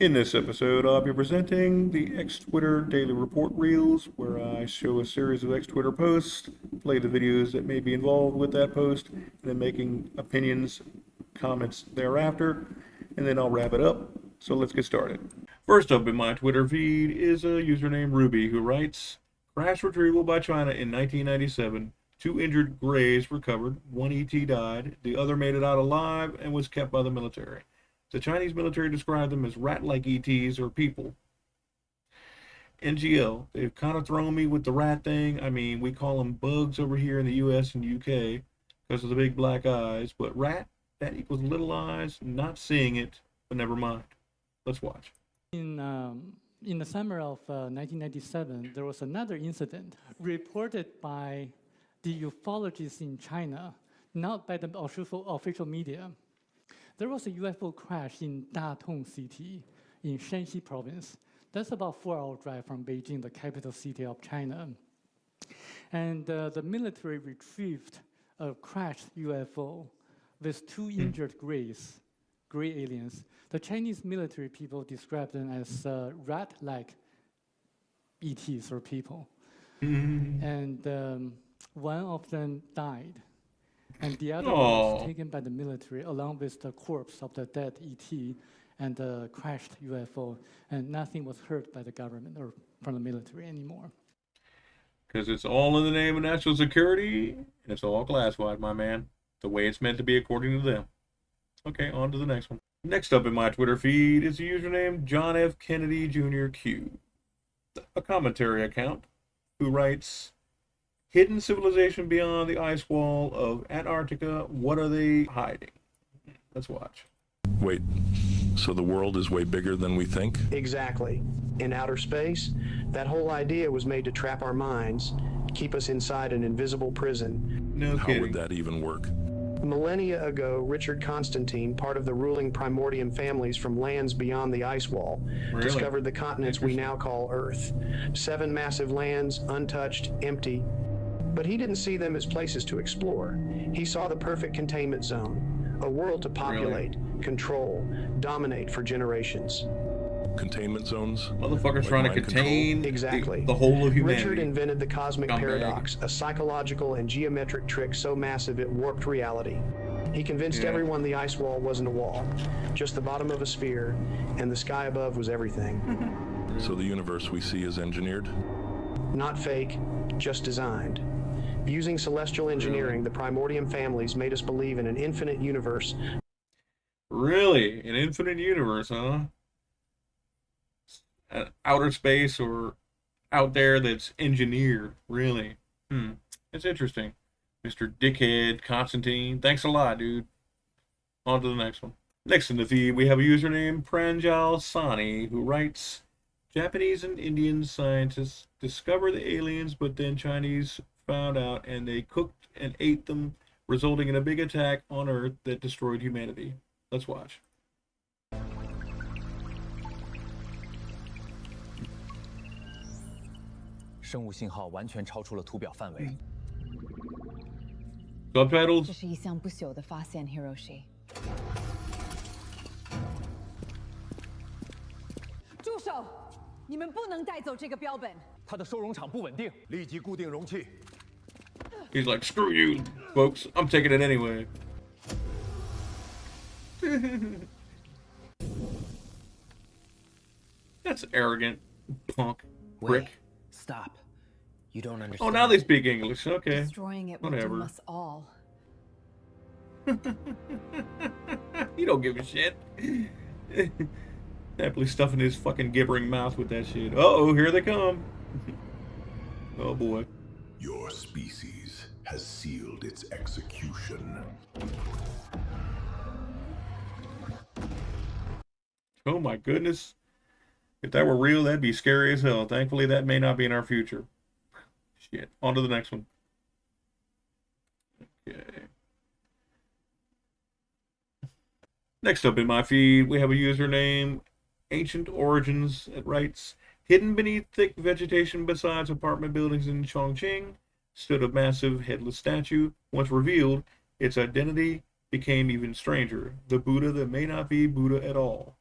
In this episode, I'll be presenting the X-Twitter Daily Report Reels, where I show a series of X-Twitter posts, play the videos that may be involved with that post, and then making opinions, comments thereafter, and then I'll wrap it up. So let's get started. First up in my Twitter feed is a user named Ruby who writes, "Crash retrieval by China in 1997. 2 injured grays recovered. 1 ET died. The other made it out alive and was kept by the military. The Chinese military described them as rat-like ETs or people. NGL, they've kind of thrown me with the rat thing. I mean, we call them bugs over here in the US and UK because of the big black eyes, but rat, that equals little eyes, not seeing it, but never mind. Let's watch." In the summer of 1997, there was another incident reported by the ufologists in China, not by the official media. There was a UFO crash in Datong City in Shanxi province. That's about a 4-hour drive from Beijing, the capital city of China. And the military retrieved a crashed UFO with 2 injured gray aliens. The Chinese military people described them as rat-like ETs or people. And one of them died. And the other was taken by the military along with the corpse of the dead ET and the crashed UFO, and nothing was hurt by the government or from the military anymore. Because it's all in the name of national security, and it's all classified, my man. The way it's meant to be according to them. Okay, on to the next one. Next up in my Twitter feed is a username John F. Kennedy Jr. Q, a commentary account, who writes, "Hidden civilization beyond the ice wall of Antarctica. What are they hiding?" Let's watch. Wait, so the world is way bigger than we think? Exactly. In outer space, that whole idea was made to trap our minds, keep us inside an invisible prison. No How kidding. would that even work? Millennia ago, Richard Constantine, part of the ruling Primordium families from lands beyond the ice wall, Really? discovered the continents we now call Earth. 7 massive lands, untouched, empty. But he didn't see them as places to explore. He saw the perfect containment zone, a world to populate, control, dominate for generations. Containment zones? Motherfuckers Like trying to mind contain Exactly. the whole of humanity. Richard invented the cosmic Scumbag. paradox, a psychological and geometric trick so massive it warped reality. He convinced everyone the ice wall wasn't a wall, just the bottom of a sphere, and the sky above was everything. So the universe we see is engineered? Not fake, just designed. Using celestial engineering, the Primordium families made us believe in an infinite universe. Really? An infinite universe, huh? Outer space or out there that's engineered, really. It's interesting. Mr. Dickhead Constantine, thanks a lot, dude. On to the next one. Next in the feed, we have a username Pranjal Sani, who writes, "Japanese and Indian scientists discovered the aliens, but then Chinese found out and they cooked and ate them, resulting in a big attack on Earth that destroyed humanity." Let's watch. Subtitles? 这是一项不朽的发现 Hiroshi。住手！你们不能带走这个标本。它的收容场不稳定，立即固定容器。 He's like, "Screw you, folks. I'm taking it anyway." That's arrogant, punk, prick. Stop. You don't understand. Oh, now they speak English. Okay. Destroying it will Whatever. doom us all. You don't give a shit. Happily stuffing his fucking gibbering mouth with that shit. Uh-oh, here they come. Oh, boy. Your species has sealed its execution. Oh, my goodness. If that were real, that'd be scary as hell. Thankfully, that may not be in our future. Shit. On to the next one. Okay. Next up in my feed, we have a username, Ancient Origins, that writes, "Hidden beneath thick vegetation besides apartment buildings in Chongqing stood a massive headless statue. Once revealed, its identity became even stranger. The Buddha that may not be Buddha at all."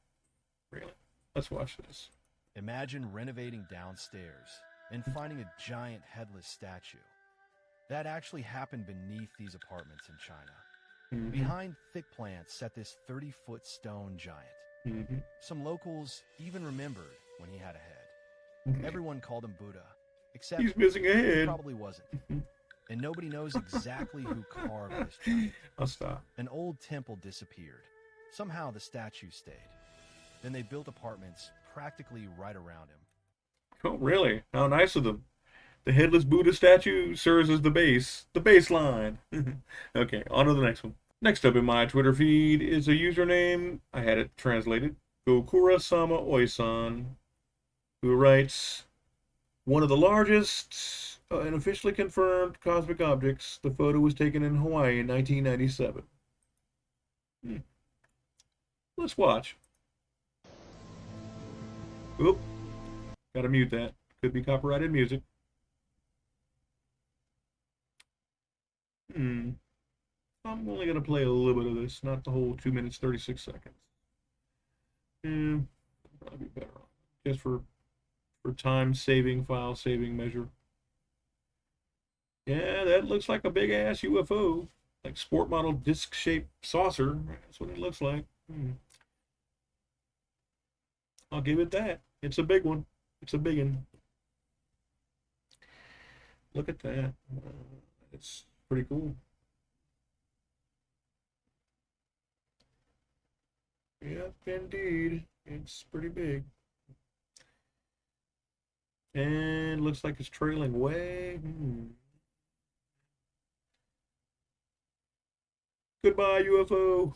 Really? Let's watch this. Imagine renovating downstairs and finding a giant headless statue. That actually happened beneath these apartments in China. Behind thick plants sat this 30-foot stone giant. Some locals even remembered when he had a head. Everyone called him Buddha, except He's missing a he head. probably wasn't. And nobody knows exactly who carved this giant. I'll stop. An old temple disappeared. Somehow the statue stayed. Then they built apartments practically right around him. Oh, really? How nice of them. The headless Buddha statue serves as the baseline. Okay, on to the next one. Next up in my Twitter feed is a username, I had it translated, Gokura-sama Oisan, who writes, one of the largest and officially confirmed cosmic objects. The photo was taken in Hawaii in 1997. Let's watch. Oop. Gotta mute that. Could be copyrighted music. I'm only gonna play a little bit of this, not the whole 2 minutes 36 seconds. Probably be better off. Just for time saving, file saving measure. Yeah, that looks like a big ass UFO. Like sport model disc shaped saucer. That's what it looks like. I'll give it that. It's a big one. It's a big one. Look at that. It's pretty cool. Yep, indeed. It's pretty big. And looks like it's trailing way. Goodbye, UFO.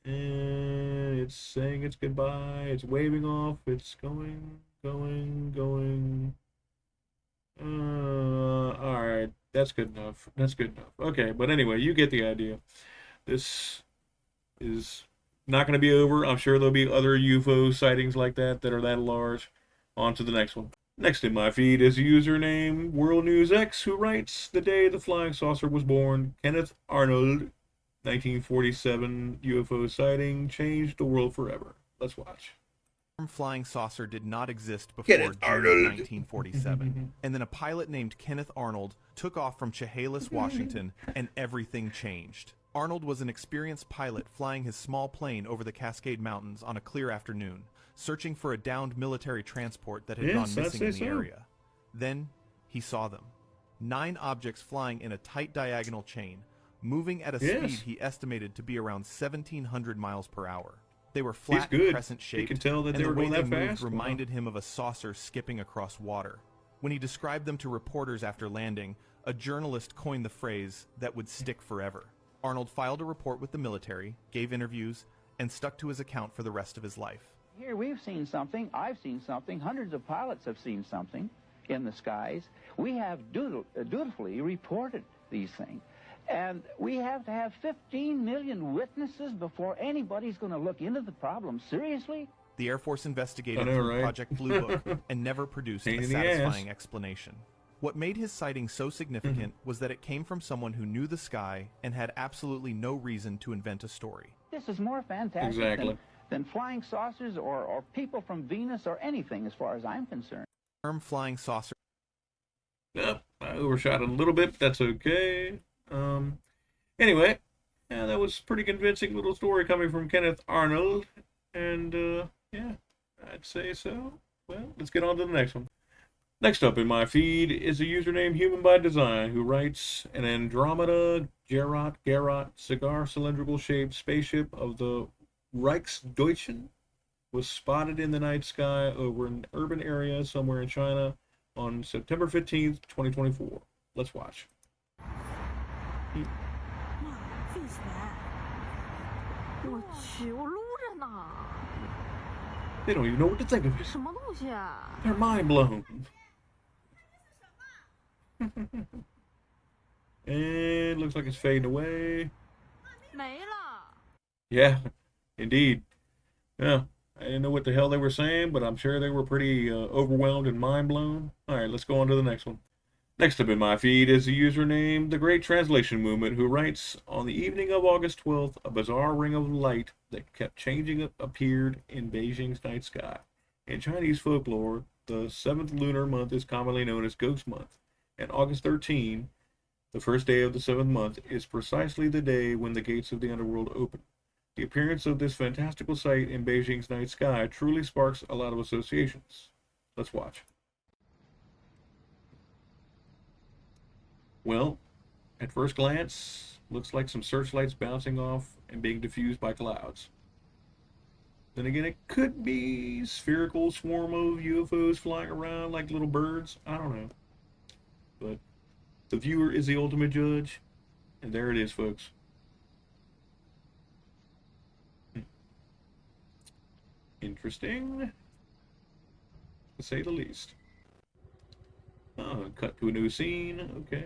And it's saying it's goodbye. It's waving off. It's going. Alright. That's good enough. Okay, but anyway, you get the idea. This is not going to be over. I'm sure there'll be other UFO sightings like that are that large. On to the next one. Next in my feed is a username World News X, who writes, the day the flying saucer was born, Kenneth Arnold, 1947 UFO sighting changed the world forever. Let's watch. Flying saucer did not exist before June of 1947, and then a pilot named Kenneth Arnold took off from Chehalis, Washington, and everything changed. Arnold was an experienced pilot flying his small plane over the Cascade Mountains on a clear afternoon, searching for a downed military transport that had gone missing in the area. Then he saw them. 9 objects flying in a tight diagonal chain, moving at a speed he estimated to be around 1,700 miles per hour. They were flat and crescent-shaped, you can tell that and the way they moved fast. reminded him of a saucer skipping across water. When he described them to reporters after landing, a journalist coined the phrase that would stick forever. Arnold filed a report with the military, gave interviews, and stuck to his account for the rest of his life. Here we've seen something, I've seen something, hundreds of pilots have seen something in the skies. We have dutifully reported these things. And we have to have 15 million witnesses before anybody's going to look into the problem seriously. The Air Force investigated through Project Blue Book and never produced a satisfying explanation. What made his sighting so significant was that it came from someone who knew the sky and had absolutely no reason to invent a story. This is more fantastic than flying saucers or people from Venus or anything as far as I'm concerned. Flying saucer. Yep, I overshot it a little bit. That's okay. Anyway, yeah, that was pretty convincing little story coming from Kenneth Arnold. And, yeah, I'd say so. Well, let's get on to the next one. Next up in my feed is a username Human by Design, who writes, an Andromeda Gerot cigar cylindrical shaped spaceship of the Reichsdeutschen was spotted in the night sky over an urban area somewhere in China on September 15th, 2024. Let's watch. They don't even know what to think of it. They're mind blown. And looks like it's fading away. Yeah, indeed. Yeah, I didn't know what the hell they were saying, but I'm sure they were pretty overwhelmed and mind blown. All right, let's go on to the next one. Next up in my feed is a user named The Great Translation Movement, who writes, on the evening of August 12th, a bizarre ring of light that kept changing appeared in Beijing's night sky. In Chinese folklore, the 7th lunar month is commonly known as Ghost Month, and August 13, the first day of the 7th month, is precisely the day when the gates of the underworld open. The appearance of this fantastical sight in Beijing's night sky truly sparks a lot of associations. Let's watch. Well, at first glance, looks like some searchlights bouncing off and being diffused by clouds. Then again, it could be spherical swarm of UFOs flying around like little birds. I don't know. But the viewer is the ultimate judge. And there it is, folks. Interesting, to say the least. Cut to a new scene. Okay.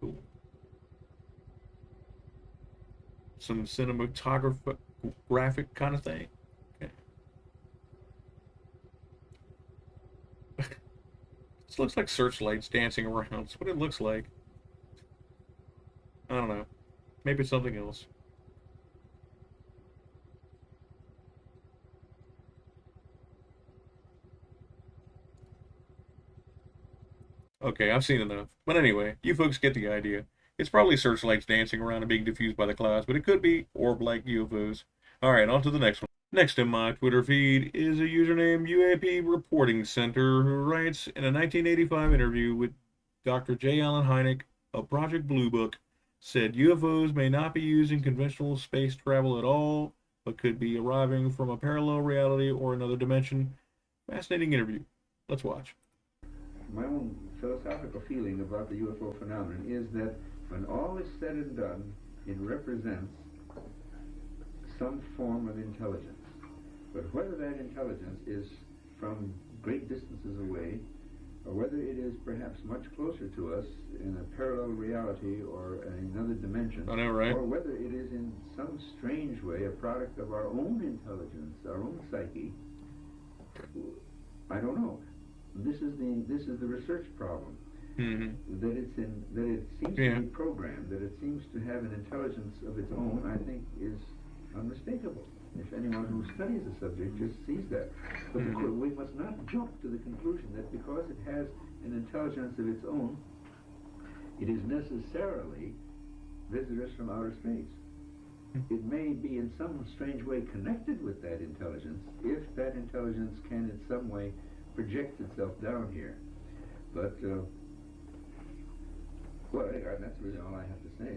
Cool. Some cinematographic kind of thing. Okay. This looks like searchlights dancing around. That's what it looks like. I don't know. Maybe it's something else. Okay, I've seen enough. But anyway, you folks get the idea. It's probably searchlights dancing around and being diffused by the clouds, but it could be orb-like UFOs. Alright, on to the next one. Next in my Twitter feed is a user named UAP Reporting Center, who writes, in a 1985 interview with Dr. J. Allen Hynek of Project Blue Book, said UFOs may not be used in conventional space travel at all, but could be arriving from a parallel reality or another dimension. Fascinating interview. Let's watch. My own philosophical feeling about the UFO phenomenon is that when all is said and done, it represents some form of intelligence. But whether that intelligence is from great distances away, or whether it is perhaps much closer to us in a parallel reality or another dimension, I know, right? or whether it is in some strange way a product of our own intelligence, our own psyche, I don't know. This is the research problem. Mm-hmm. That it seems to be programmed, that it seems to have an intelligence of its own, I think is unmistakable. If anyone who studies the subject just sees that. But we must not jump to the conclusion that because it has an intelligence of its own, it is necessarily visitors from outer space. It may be in some strange way connected with that intelligence, if that intelligence can in some way project itself down here. But, well, that's really all I have to say.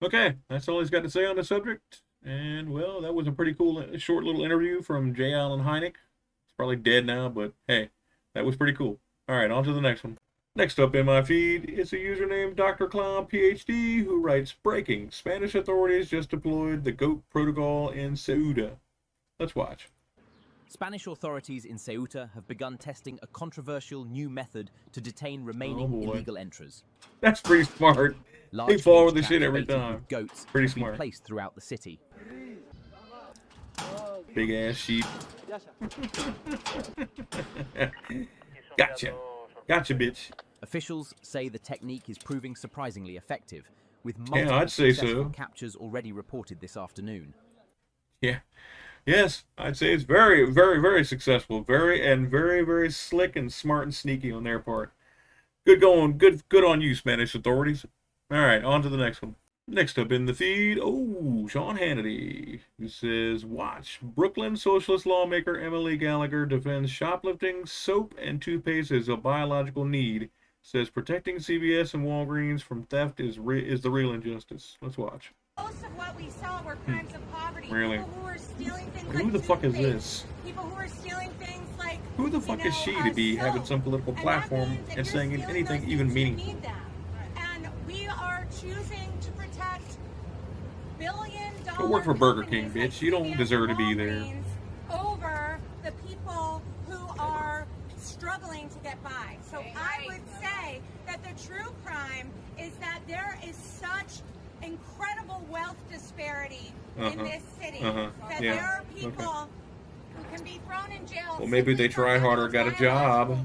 Okay, that's all he's got to say on the subject. And, well, that was a pretty cool, short little interview from J. Allen Hynek. He's probably dead now, but hey, that was pretty cool. All right, on to the next one. Next up in my feed is a user named Dr. Clown PhD, who writes, breaking, Spanish authorities just deployed the GOAT protocol in Ceuta. Let's watch. Spanish authorities in Ceuta have begun testing a controversial new method to detain remaining illegal entries. That's pretty smart. They fall with the shit every time. Goats pretty have smart. been placed throughout the city. Big ass sheep. Gotcha, bitch. Officials say the technique is proving surprisingly effective, with multiple I'd say successful so. captures already reported this afternoon. Yeah. Yes, I'd say it's very, very, very successful. Very, very slick and smart and sneaky on their part. Good going. Good on you, Spanish authorities. All right, on to the next one. Next up in the feed, Sean Hannity, who says, watch, Brooklyn socialist lawmaker Emily Gallagher defends shoplifting soap and toothpaste as a biological need. Says protecting CVS and Walgreens from theft is the real injustice. Let's watch. Most of what we saw were crimes of poverty. Really? People who were stealing things Who like the fuck is toothpaste. this? People who were stealing things like, Who the fuck is she to be having some political platform and saying anything even meaningful? need them. And we are choosing to protect billion-dollar Go work for Burger King, companies bitch. You don't like deserve to be Walgreens there. over the people who are struggling to get by. So I would say that the true crime is that there is such incredible wealth disparity in this city that there are people who can be thrown in jail. Well, maybe they try harder, got a job.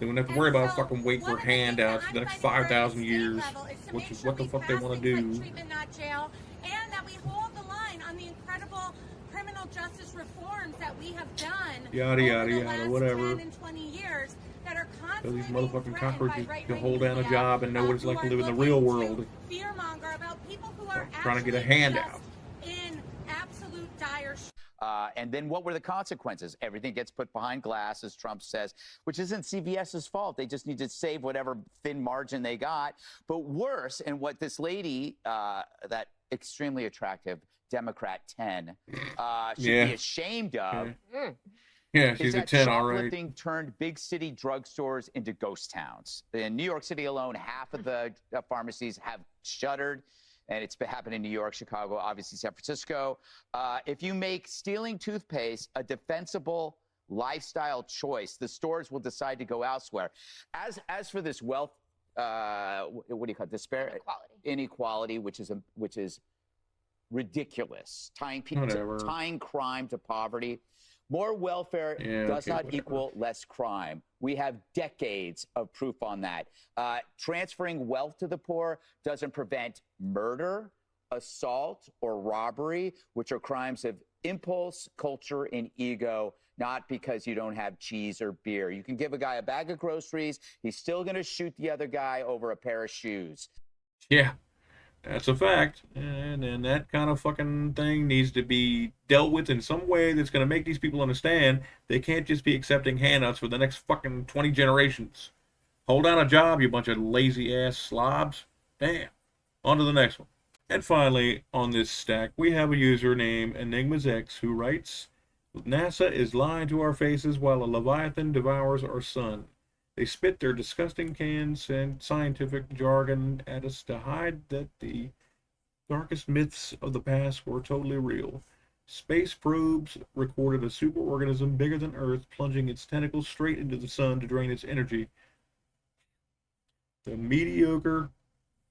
They wouldn't have to worry about fucking waiting for handouts for the next 5,000 years, which is what the fuck they want to do. Treatment, not jail, and that we hold the line on the incredible criminal justice reforms that we have done Yada, over yada, the yada, last whatever. 10 and 20 years that are So constantly these motherfucking being cockroaches threatened by can right-wing hold down a media, job and know what it's like to live in the real world. Fearmonger about people who are Trying to get a actually handout. just in absolute dire And then what were the consequences? Everything gets put behind glass, as Trump says, which isn't CVS's fault. They just need to save whatever thin margin they got. But worse, and what this lady, that extremely attractive Democrat 10, should be ashamed of. Yeah, she's is a that 10, all right. shoplifting turned big city drugstores into ghost towns. In New York City alone, half of the pharmacies have shuttered. And it's been happening in New York, Chicago, obviously San Francisco. If you make stealing toothpaste a defensible lifestyle choice, the stores will decide to go elsewhere. As for this wealth, what do you call it? Inequality, which is ridiculous. Tying crime to poverty. More welfare does not equal less crime. We have decades of proof on that. Transferring wealth to the poor doesn't prevent murder, assault, or robbery, which are crimes of impulse, culture, and ego, not because you don't have cheese or beer. You can give a guy a bag of groceries, he's still going to shoot the other guy over a pair of shoes. Yeah. That's a fact, and that kind of fucking thing needs to be dealt with in some way that's going to make these people understand they can't just be accepting handouts for the next fucking 20 generations. Hold down a job, you bunch of lazy-ass slobs. Damn. On to the next one. And finally, on this stack, we have a user named EnigmasX who writes, NASA is lying to our faces while a Leviathan devours our sun. They spit their disgusting cans and scientific jargon at us to hide that the darkest myths of the past were totally real. Space probes recorded a superorganism bigger than Earth plunging its tentacles straight into the sun to drain its energy. The mediocre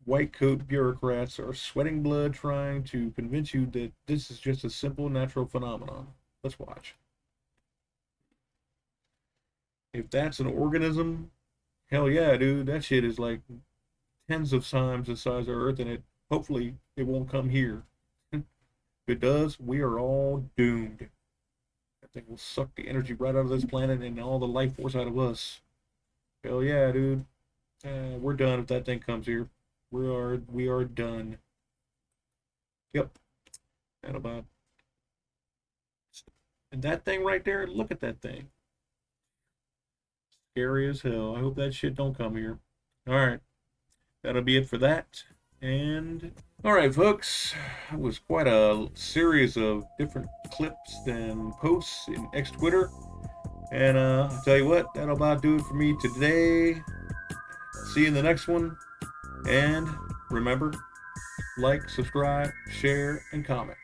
white coat bureaucrats are sweating blood trying to convince you that this is just a simple natural phenomenon. Let's watch. If that's an organism, hell yeah, dude, that shit is like tens of times the size of Earth, and hopefully it won't come here. If it does, we are all doomed. That thing will suck the energy right out of this planet and all the life force out of us. Hell yeah, dude. We're done if that thing comes here. We are done. Yep. That about. And that thing right there, look at that thing. Scary as hell. I hope that shit don't come here. Alright. That'll be it for that. And alright, folks. It was quite a series of different clips and posts in X Twitter. And I'll tell you what, that'll about do it for me today. See you in the next one. And remember, like, subscribe, share, and comment.